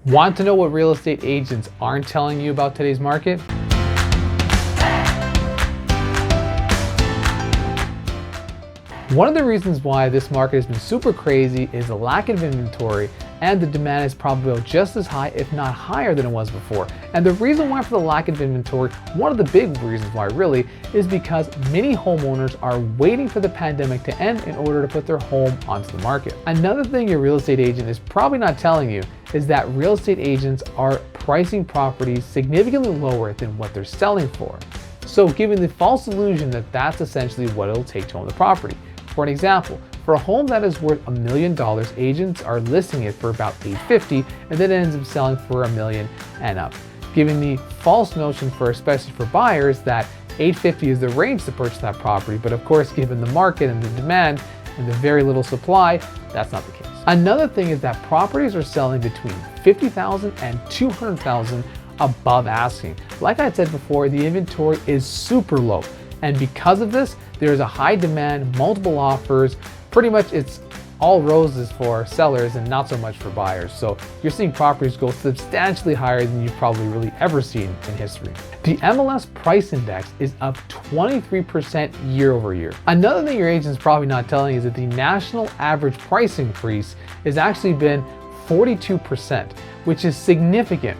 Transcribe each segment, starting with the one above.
Want to know what real estate agents aren't telling you about today's market? One of the reasons why this market has been super crazy is the lack of inventory, and the demand is probably just as high, if not higher than it was before. And the reason why for the lack of inventory, one of the big reasons why really, is because many homeowners are waiting for the pandemic to end in order to put their home onto the market. Another thing your real estate agent is probably not telling you is that real estate agents are pricing properties significantly lower than what they're selling for. So giving the false illusion that that's essentially what it'll take to own the property. For an example, for a home that is worth $1 million, agents are listing it for about $850,000 and then it ends up selling for $1 million and up, giving the false notion especially for buyers, that $850,000 is the range to purchase that property. But of course, given the market and the demand and the very little supply, that's not the case. Another thing is that properties are selling between $50,000 and $200,000 above asking. Like I said before, the inventory is super low. And because of this, there's a high demand, multiple offers. Pretty much it's all roses for sellers and not so much for buyers. So you're seeing properties go substantially higher than you've probably really ever seen in history. The MLS Price Index is up 23% year over year. Another thing your agent's probably not telling you is that the national average price increase has actually been 42%, which is significant.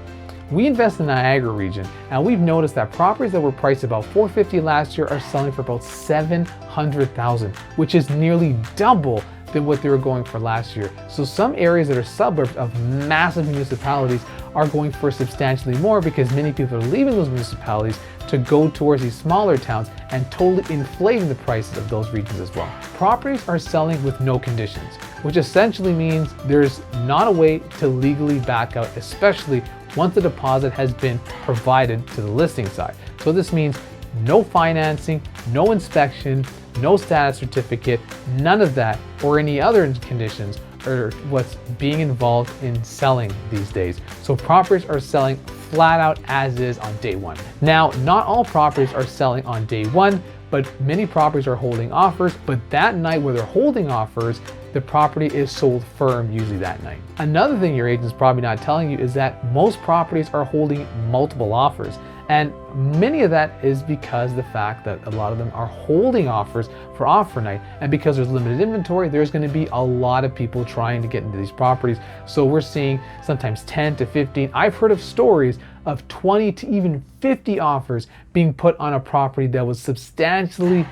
We invest in the Niagara region, and we've noticed that properties that were priced about $450,000 last year are selling for about $700,000, which is nearly double than what they were going for last year. So some areas that are suburbs of massive municipalities are going for substantially more because many people are leaving those municipalities to go towards these smaller towns and totally inflating the prices of those regions as well. Properties are selling with no conditions, which essentially means there's not a way to legally back out, especially once the deposit has been provided to the listing side. So this means no financing, no inspection, no status certificate, none of that or any other conditions are what's being involved in selling these days. So properties are selling flat out as is on day one. Now, not all properties are selling on day one, but many properties are holding offers, but that night where they're holding offers, the property is sold firm usually that night. Another thing your agent's probably not telling you is that most properties are holding multiple offers. And many of that is because the fact that a lot of them are holding offers for offer night. And because there's limited inventory, there's going to be a lot of people trying to get into these properties. So we're seeing sometimes 10 to 15. I've heard of stories of 20 to even 50 offers being put on a property that was substantially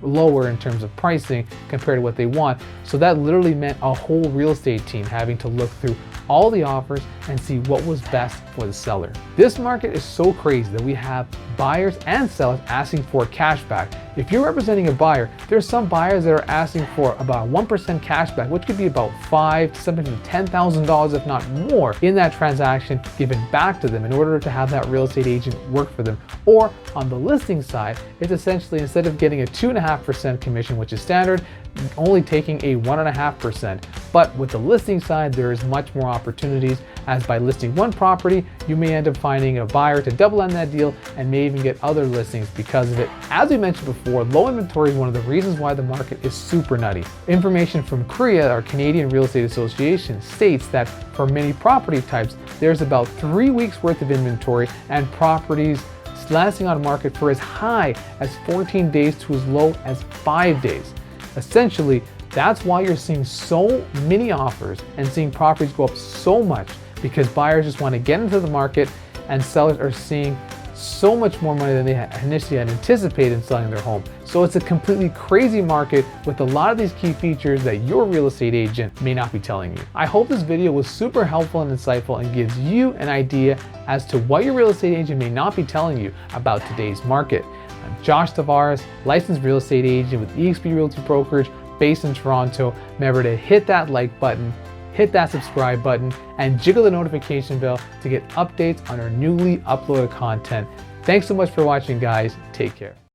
lower in terms of pricing compared to what they want. So that literally meant a whole real estate team having to look through all the offers and see what was best for the seller. This market is so crazy that we have buyers and sellers asking for cash back. If you're representing a buyer, there's some buyers that are asking for about 1% cash back, which could be about $5,000 to something to $10,000, if not more, in that transaction given back to them in order to have that real estate agent work for them. Or on the listing side, it's essentially instead of getting a 2.5% commission, which is standard, only taking a 1.5%. But with the listing side, there is much more opportunities, as by listing one property, you may end up finding a buyer to double end that deal and may even get other listings because of it. As we mentioned before, low inventory is one of the reasons why the market is super nutty. Information from CREA, our Canadian Real Estate Association, states that for many property types, there's about 3 weeks worth of inventory and properties lasting on market for as high as 14 days to as low as 5 days. Essentially, that's why you're seeing so many offers and seeing properties go up so much, because buyers just want to get into the market and sellers are seeing so much more money than they initially had anticipated in selling their home. So it's a completely crazy market with a lot of these key features that your real estate agent may not be telling you. I hope this video was super helpful and insightful and gives you an idea as to what your real estate agent may not be telling you about today's market. I'm Josh Tavares, licensed real estate agent with eXp Realty Brokerage based in Toronto. Remember to hit that like button, hit that subscribe button, and jiggle the notification bell to get updates on our newly uploaded content. Thanks so much for watching, guys. Take care.